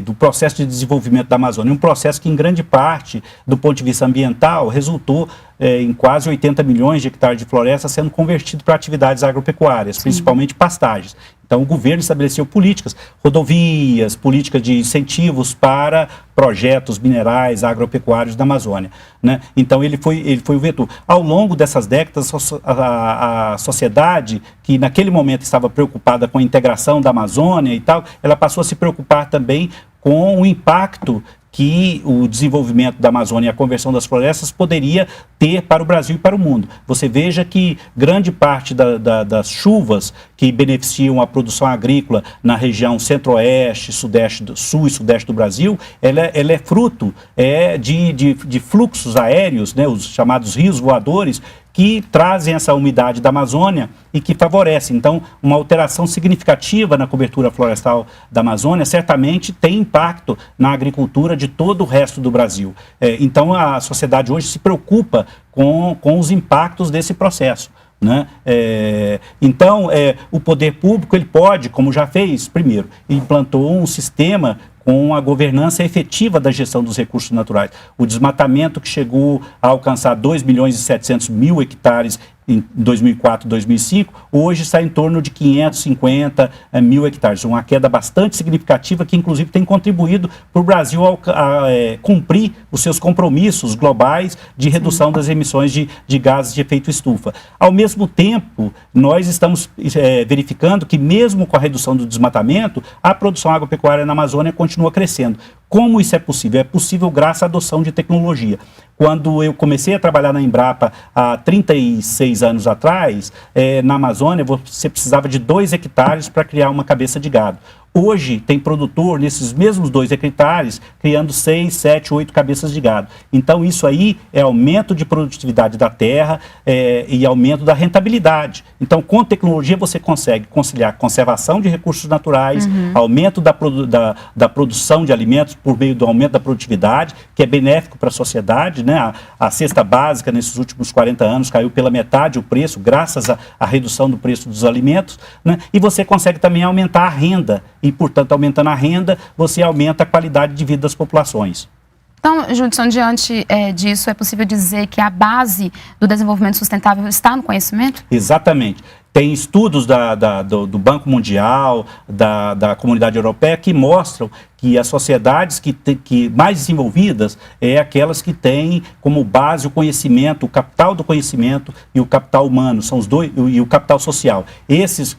do processo de desenvolvimento da Amazônia. Um processo que, em grande parte, do ponto de vista ambiental, resultou em quase 80 milhões de hectares de floresta sendo convertido para atividades agropecuárias, principalmente pastagens. Então, o governo estabeleceu políticas, rodovias, políticas de incentivos para projetos minerais agropecuários da Amazônia, né? Então, ele foi o vetor. Ao longo dessas décadas, a sociedade, que naquele momento estava preocupada com a integração da Amazônia e tal, ela passou a se preocupar também com o impacto que o desenvolvimento da Amazônia e a conversão das florestas poderia ter para o Brasil e para o mundo. Você veja que grande parte das chuvas que beneficiam a produção agrícola na região centro-oeste, sul e sudeste do Brasil, ela é fruto de fluxos aéreos, né, os chamados rios voadores, que trazem essa umidade da Amazônia e que favorecem. Então, uma alteração significativa na cobertura florestal da Amazônia certamente tem impacto na agricultura de todo o resto do Brasil. Então, a sociedade hoje se preocupa com os impactos desse processo, né? Então, o poder público ele pode, como já fez, primeiro, implantou um sistema com a governança efetiva da gestão dos recursos naturais. O desmatamento que chegou a alcançar 2.700.000 hectares em 2004, 2005, hoje está em torno de 550 mil hectares, uma queda bastante significativa que inclusive tem contribuído para o Brasil cumprir os seus compromissos globais de redução das emissões de gases de efeito estufa. Ao mesmo tempo, nós estamos verificando que mesmo com a redução do desmatamento, a produção agropecuária na Amazônia continua crescendo. Como isso é possível? É possível graças à adoção de tecnologia. Quando eu comecei a trabalhar na Embrapa há 36 anos atrás, na Amazônia você precisava de 2 hectares para criar uma cabeça de gado. Hoje tem produtor nesses mesmos 2 hectares criando 6, 7, 8 cabeças de gado. Então isso aí é aumento de produtividade da terra e aumento da rentabilidade. Então com tecnologia você consegue conciliar conservação de recursos naturais, aumento da produção de alimentos por meio do aumento da produtividade, que é benéfico para a sociedade, né? A cesta básica nesses últimos 40 anos caiu pela metade o preço, graças à redução do preço dos alimentos, né? E você consegue também aumentar a renda. E, portanto, aumentando a renda, você aumenta a qualidade de vida das populações. Então, Judson, diante disso, é possível dizer que a base do desenvolvimento sustentável está no conhecimento? Exatamente. Tem estudos do Banco Mundial, da Comunidade Europeia, que mostram que as sociedades que mais desenvolvidas é aquelas que têm como base o conhecimento, o capital do conhecimento e o capital humano, são os dois, e o capital social. Esses,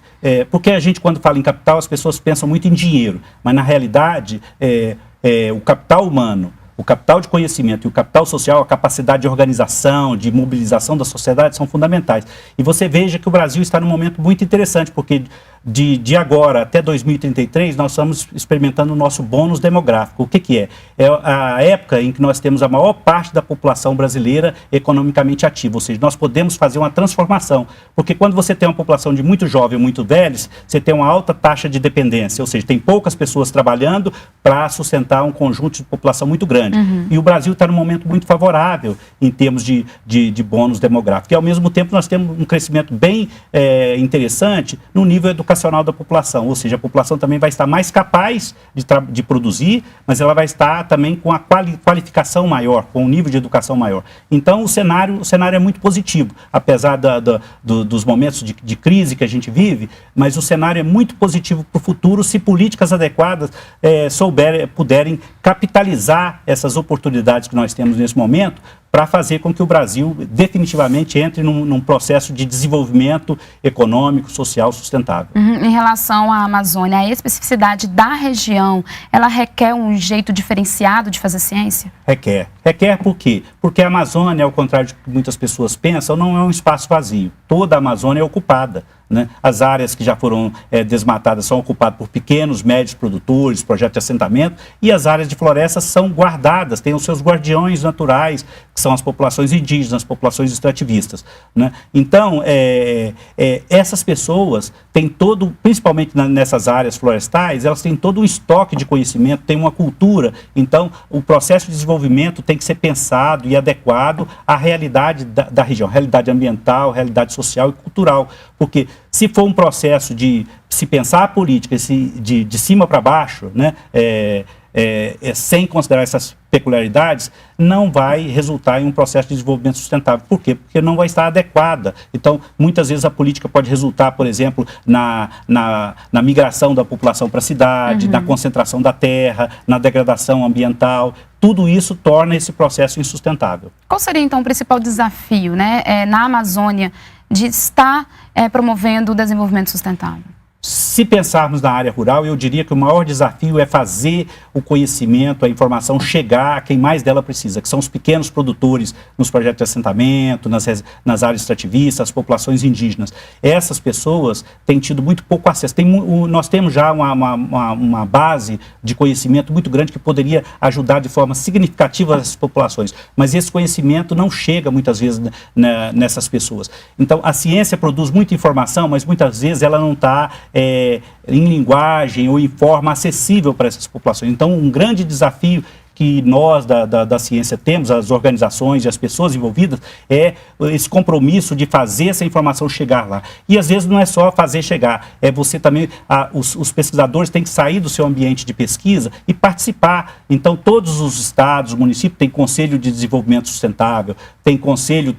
porque a gente, quando fala em capital, as pessoas pensam muito em dinheiro, mas na realidade, o capital humano, o capital de conhecimento e o capital social, a capacidade de organização, de mobilização da sociedade são fundamentais. E você veja que o Brasil está num momento muito interessante, porque de agora até 2033 nós estamos experimentando o nosso bônus demográfico. O que é? É a época em que nós temos a maior parte da população brasileira economicamente ativa, ou seja, nós podemos fazer uma transformação, porque quando você tem uma população de muito jovem, muito velhos, você tem uma alta taxa de dependência, ou seja, tem poucas pessoas trabalhando para sustentar um conjunto de população muito grande. E o Brasil está num momento muito favorável em termos de bônus demográfico. E ao mesmo tempo nós temos um crescimento bem interessante no nível educacional da população, ou seja, a população também vai estar mais capaz de produzir, mas ela vai estar também com a qualificação maior, com um nível de educação maior. Então o cenário é muito positivo, apesar dos momentos de crise que a gente vive, mas o cenário é muito positivo para o futuro se políticas adequadas puderem capitalizar essas oportunidades que nós temos nesse momento para fazer com que o Brasil definitivamente entre num processo de desenvolvimento econômico, social, sustentável. Em relação à Amazônia, a especificidade da região, ela requer um jeito diferenciado de fazer ciência? Requer. Requer por quê? Porque a Amazônia, ao contrário do que muitas pessoas pensam, não é um espaço vazio. Toda a Amazônia é ocupada, né? As áreas que já foram desmatadas são ocupadas por pequenos, médios produtores, projetos de assentamento, e as áreas de floresta são guardadas, têm os seus guardiões naturais, que são as populações indígenas, as populações extrativistas, né? Então, essas pessoas têm principalmente nessas áreas florestais, elas têm todo um estoque de conhecimento, têm uma cultura. Então, o processo de desenvolvimento tem que ser pensado e adequado à realidade da região, realidade ambiental, realidade social e cultural, porque se for um processo de se pensar a política de cima para baixo, né, sem considerar essas peculiaridades, não vai resultar em um processo de desenvolvimento sustentável. Por quê? Porque não vai estar adequada. Então, muitas vezes a política pode resultar, por exemplo, na migração da população para a cidade, na concentração da terra, na degradação ambiental. Tudo isso torna esse processo insustentável. Qual seria, então, o principal desafio, né, na Amazônia de estar promovendo o desenvolvimento sustentável? Se pensarmos na área rural, eu diria que o maior desafio é fazer o conhecimento, a informação chegar a quem mais dela precisa, que são os pequenos produtores nos projetos de assentamento, nas áreas extrativistas, as populações indígenas. Essas pessoas têm tido muito pouco acesso. Nós temos já uma base de conhecimento muito grande que poderia ajudar de forma significativa essas populações, mas esse conhecimento não chega muitas vezes nessas pessoas. Então, a ciência produz muita informação, mas muitas vezes ela não está em linguagem ou em forma acessível para essas populações. Então, um grande desafio que nós da ciência temos, as organizações e as pessoas envolvidas, é esse compromisso de fazer essa informação chegar lá. E às vezes não é só fazer chegar, é você também, os pesquisadores têm que sair do seu ambiente de pesquisa e participar. Então todos os estados, municípios têm Conselho de Desenvolvimento Sustentável, tem Conselho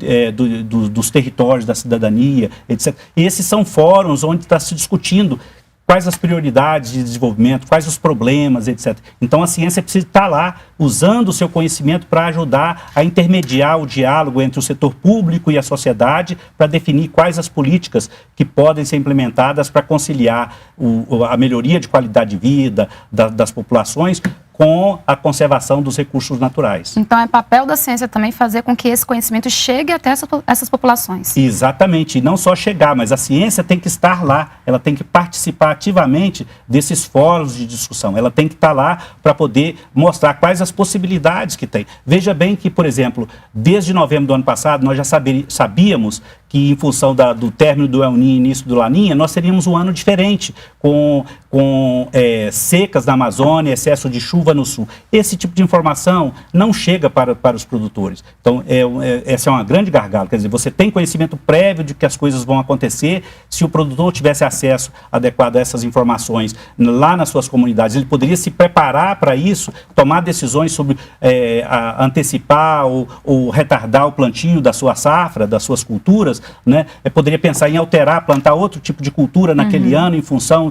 dos Territórios da Cidadania, etc. E esses são fóruns onde está se discutindo quais as prioridades de desenvolvimento, quais os problemas, etc. Então a ciência precisa estar lá usando o seu conhecimento para ajudar a intermediar o diálogo entre o setor público e a sociedade para definir quais as políticas que podem ser implementadas para conciliar a melhoria de qualidade de vida das populações com a conservação dos recursos naturais. Então é papel da ciência também fazer com que esse conhecimento chegue até essas populações. Exatamente, e não só chegar, mas a ciência tem que estar lá, ela tem que participar ativamente desses fóruns de discussão, ela tem que estar lá para poder mostrar quais as possibilidades que tem. Veja bem que, por exemplo, desde novembro do ano passado, nós já sabíamos que em função do término do El Niño e início do Laninha, nós teríamos um ano diferente, com secas na Amazônia, excesso de chuva no sul. Esse tipo de informação não chega para os produtores. Então, essa é uma grande gargalo. Quer dizer, você tem conhecimento prévio de que as coisas vão acontecer. Se o produtor tivesse acesso adequado a essas informações lá nas suas comunidades, ele poderia se preparar para isso, tomar decisões sobre antecipar ou retardar o plantio da sua safra, das suas culturas, né? Poderia pensar em alterar, plantar outro tipo de cultura naquele ano em função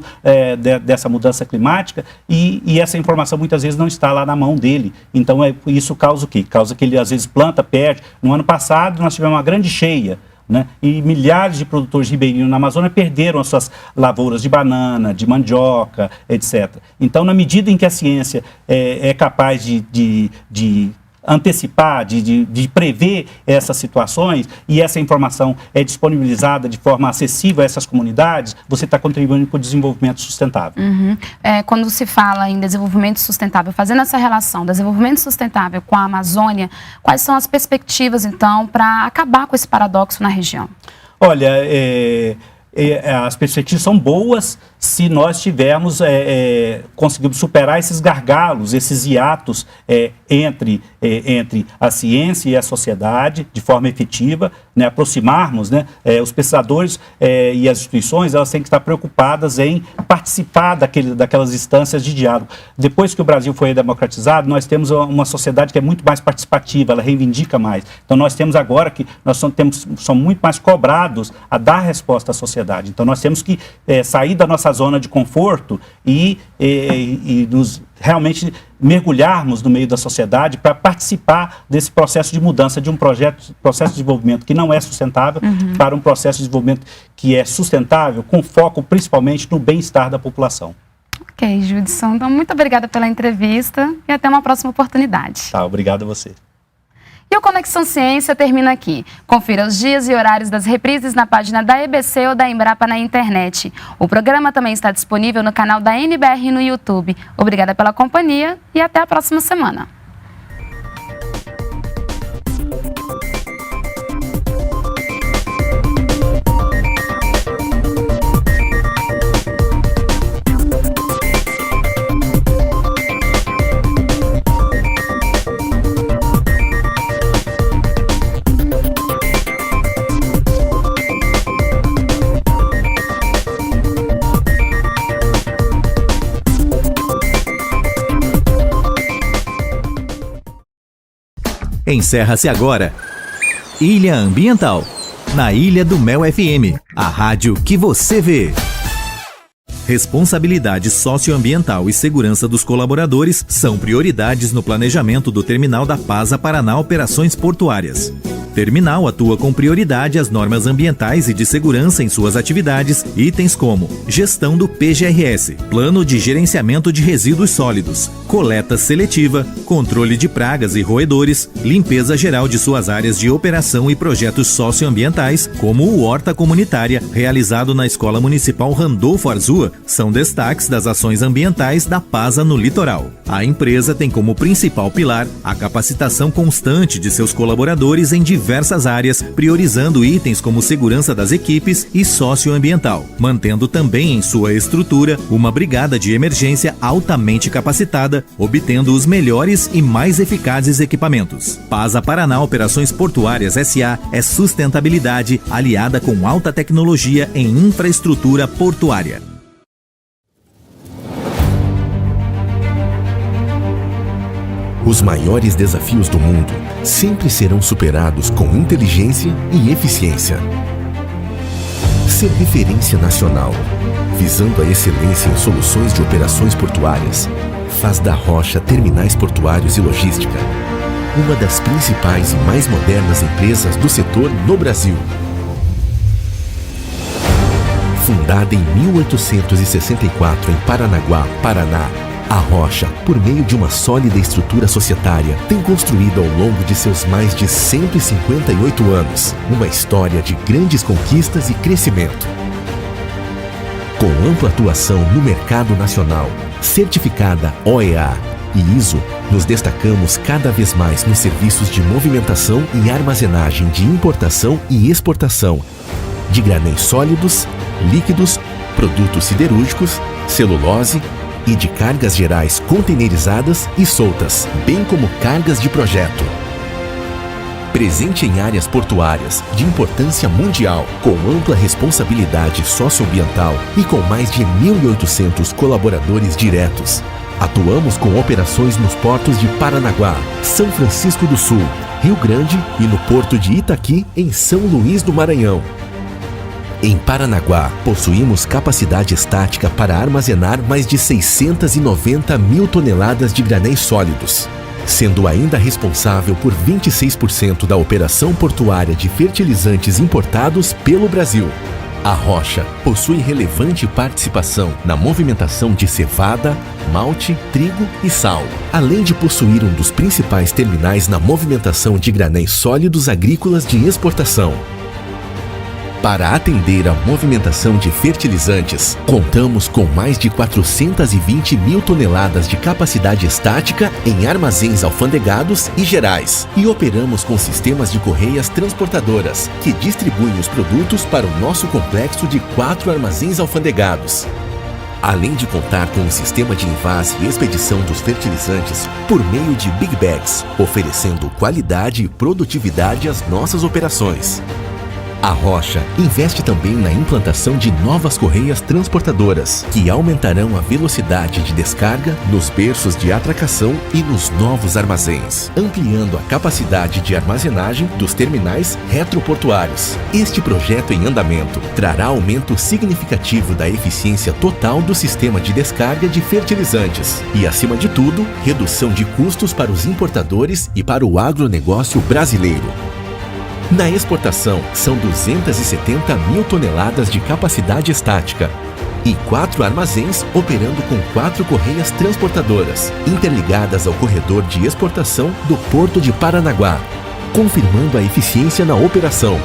dessa mudança climática e essa informação muitas vezes não está lá na mão dele. Então isso causa o quê? Causa que ele às vezes planta, perde. No ano passado nós tivemos uma grande cheia, né? E milhares de produtores ribeirinhos na Amazônia perderam as suas lavouras de banana, de mandioca, etc. Então, na medida em que a ciência é capaz de antecipar, de prever essas situações e essa informação é disponibilizada de forma acessível a essas comunidades, você está contribuindo para o desenvolvimento sustentável. Quando se fala em desenvolvimento sustentável, fazendo essa relação, desenvolvimento sustentável com a Amazônia, quais são as perspectivas, então, para acabar com esse paradoxo na região? Olha, as perspectivas são boas se nós conseguirmos superar esses gargalos, esses hiatos entre a ciência e a sociedade de forma efetiva, né, aproximarmos, né, os pesquisadores e as instituições, elas têm que estar preocupadas em participar daquelas instâncias de diálogo. Depois que o Brasil foi democratizado, nós temos uma sociedade que é muito mais participativa, ela reivindica mais. Então nós temos agora que somos muito mais cobrados a dar resposta à sociedade. Então nós temos que sair da nossa zona de conforto e nos realmente mergulharmos no meio da sociedade para participar desse processo de mudança de um processo de desenvolvimento que não é sustentável para um processo de desenvolvimento que é sustentável, com foco principalmente no bem-estar da população. Ok, Judson. Então, muito obrigada pela entrevista e até uma próxima oportunidade. Tá, obrigado a você. E o Conexão Ciência termina aqui. Confira os dias e horários das reprises na página da EBC ou da Embrapa na internet. O programa também está disponível no canal da NBR no YouTube. Obrigada pela companhia e até a próxima semana. Encerra-se agora Ilha Ambiental, na Ilha do Mel FM, a rádio que você vê. Responsabilidade socioambiental e segurança dos colaboradores são prioridades no planejamento do terminal da Pasa Paraná Operações Portuárias. Terminal atua com prioridade às normas ambientais e de segurança em suas atividades, itens como gestão do PGRS, Plano de Gerenciamento de Resíduos Sólidos, coleta seletiva, controle de pragas e roedores, limpeza geral de suas áreas de operação e projetos socioambientais, como o Horta Comunitária, realizado na Escola Municipal Randolfo Arzua, são destaques das ações ambientais da PASA no litoral. A empresa tem como principal pilar a capacitação constante de seus colaboradores em diversas áreas, priorizando itens como segurança das equipes e socioambiental, mantendo também em sua estrutura uma brigada de emergência altamente capacitada, obtendo os melhores e mais eficazes equipamentos. PASA Paraná Operações Portuárias S.A. é sustentabilidade aliada com alta tecnologia em infraestrutura portuária. Os maiores desafios do mundo sempre serão superados com inteligência e eficiência. Ser referência nacional, visando a excelência em soluções de operações portuárias, faz da Rocha Terminais Portuários e Logística uma das principais e mais modernas empresas do setor no Brasil. Fundada em 1864 em Paranaguá, Paraná, a Rocha, por meio de uma sólida estrutura societária, tem construído ao longo de seus mais de 158 anos uma história de grandes conquistas e crescimento. Com ampla atuação no mercado nacional, certificada OEA e ISO, nos destacamos cada vez mais nos serviços de movimentação e armazenagem de importação e exportação de granéis sólidos, líquidos, produtos siderúrgicos, celulose e de cargas gerais containerizadas e soltas, bem como cargas de projeto. Presente em áreas portuárias de importância mundial, com ampla responsabilidade socioambiental e com mais de 1.800 colaboradores diretos, atuamos com operações nos portos de Paranaguá, São Francisco do Sul, Rio Grande e no porto de Itaqui, em São Luís do Maranhão. Em Paranaguá, possuímos capacidade estática para armazenar mais de 690 mil toneladas de granéis sólidos, sendo ainda responsável por 26% da operação portuária de fertilizantes importados pelo Brasil. A Rocha possui relevante participação na movimentação de cevada, malte, trigo e sal, além de possuir um dos principais terminais na movimentação de granéis sólidos agrícolas de exportação. Para atender à movimentação de fertilizantes, contamos com mais de 420 mil toneladas de capacidade estática em armazéns alfandegados e gerais, e operamos com sistemas de correias transportadoras, que distribuem os produtos para o nosso complexo de 4 armazéns alfandegados. Além de contar com um sistema de envase e expedição dos fertilizantes por meio de Big Bags, oferecendo qualidade e produtividade às nossas operações. A Rocha investe também na implantação de novas correias transportadoras, que aumentarão a velocidade de descarga nos berços de atracação e nos novos armazéns, ampliando a capacidade de armazenagem dos terminais retroportuários. Este projeto em andamento trará aumento significativo da eficiência total do sistema de descarga de fertilizantes e, acima de tudo, redução de custos para os importadores e para o agronegócio brasileiro. Na exportação, são 270 mil toneladas de capacidade estática e 4 armazéns operando com 4 correias transportadoras, interligadas ao corredor de exportação do Porto de Paranaguá, confirmando a eficiência na operação.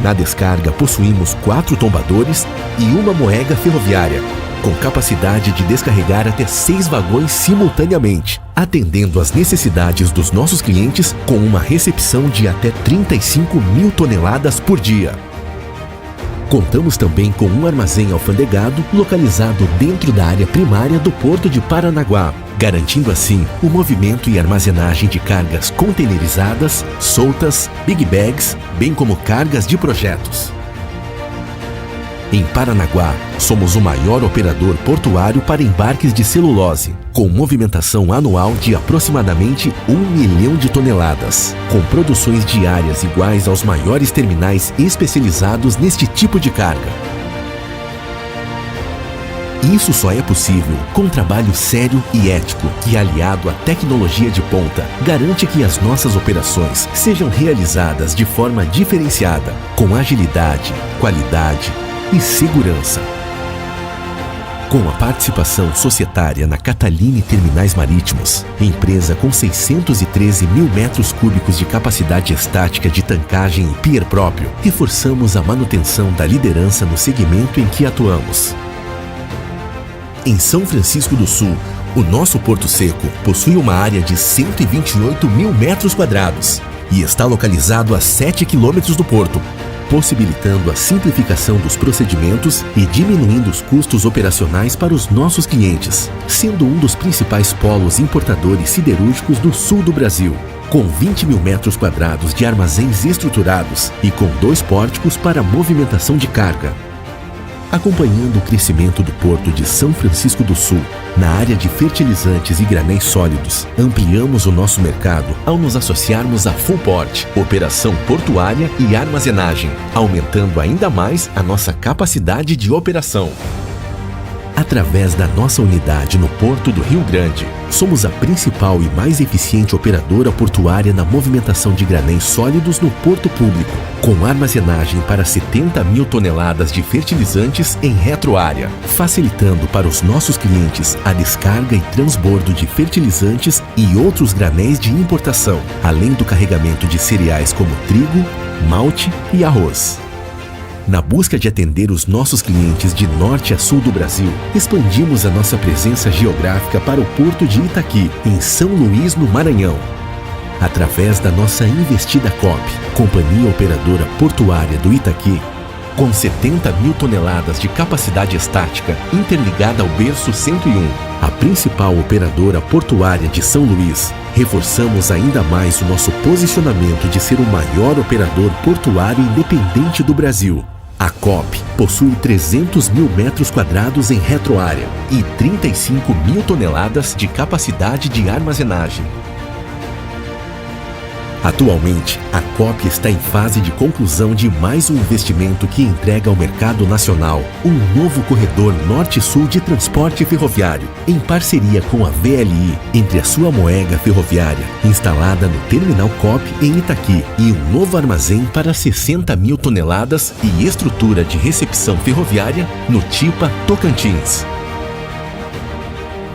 Na descarga, possuímos 4 tombadores e uma moega ferroviária, com capacidade de descarregar até 6 vagões simultaneamente, atendendo às necessidades dos nossos clientes com uma recepção de até 35 mil toneladas por dia. Contamos também com um armazém alfandegado localizado dentro da área primária do Porto de Paranaguá, garantindo assim o movimento e armazenagem de cargas containerizadas, soltas, big bags, bem como cargas de projetos. Em Paranaguá, somos o maior operador portuário para embarques de celulose, com movimentação anual de aproximadamente 1 milhão de toneladas, com produções diárias iguais aos maiores terminais especializados neste tipo de carga. Isso só é possível com um trabalho sério e ético que, aliado à tecnologia de ponta, garante que as nossas operações sejam realizadas de forma diferenciada, com agilidade, qualidade e segurança. Com a participação societária na Catalini Terminais Marítimos, empresa com 613 mil metros cúbicos de capacidade estática de tancagem e pier próprio, reforçamos a manutenção da liderança no segmento em que atuamos. Em São Francisco do Sul, o nosso Porto Seco possui uma área de 128 mil metros quadrados e está localizado a 7 quilômetros do porto, possibilitando a simplificação dos procedimentos e diminuindo os custos operacionais para os nossos clientes, sendo um dos principais polos importadores siderúrgicos do sul do Brasil, com 20 mil metros quadrados de armazéns estruturados e com 2 pórticos para movimentação de carga. Acompanhando o crescimento do Porto de São Francisco do Sul, na área de fertilizantes e granéis sólidos, ampliamos o nosso mercado ao nos associarmos à Fullport, operação portuária e armazenagem, aumentando ainda mais a nossa capacidade de operação. Através da nossa unidade no Porto do Rio Grande, somos a principal e mais eficiente operadora portuária na movimentação de granéis sólidos no porto público, com armazenagem para 70 mil toneladas de fertilizantes em retroárea, facilitando para os nossos clientes a descarga e transbordo de fertilizantes e outros granéis de importação, além do carregamento de cereais como trigo, malte e arroz. Na busca de atender os nossos clientes de norte a sul do Brasil, expandimos a nossa presença geográfica para o Porto de Itaqui, em São Luís, no Maranhão. Através da nossa investida COP, Companhia Operadora Portuária do Itaqui, com 70 mil toneladas de capacidade estática interligada ao berço 101, a principal operadora portuária de São Luís, reforçamos ainda mais o nosso posicionamento de ser o maior operador portuário independente do Brasil. A COP possui 300 mil metros quadrados em retroárea e 35 mil toneladas de capacidade de armazenagem. Atualmente, a COP está em fase de conclusão de mais um investimento que entrega ao mercado nacional um novo corredor norte-sul de transporte ferroviário, em parceria com a VLI, entre a sua moega ferroviária, instalada no Terminal COP em Itaqui, e um novo armazém para 60 mil toneladas e estrutura de recepção ferroviária no Tipa, Tocantins.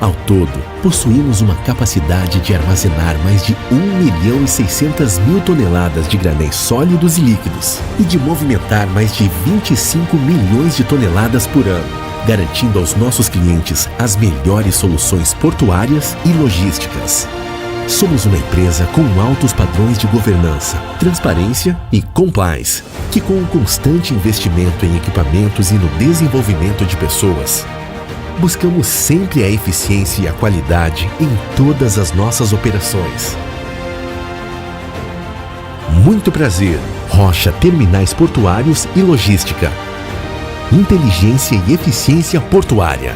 Ao todo, possuímos uma capacidade de armazenar mais de 1.600.000 toneladas de granéis sólidos e líquidos e de movimentar mais de 25 milhões de toneladas por ano, garantindo aos nossos clientes as melhores soluções portuárias e logísticas. Somos uma empresa com altos padrões de governança, transparência e compliance, que com um constante investimento em equipamentos e no desenvolvimento de pessoas, buscamos sempre a eficiência e a qualidade em todas as nossas operações. Muito prazer, Rocha Terminais Portuários e Logística. Inteligência e eficiência portuária.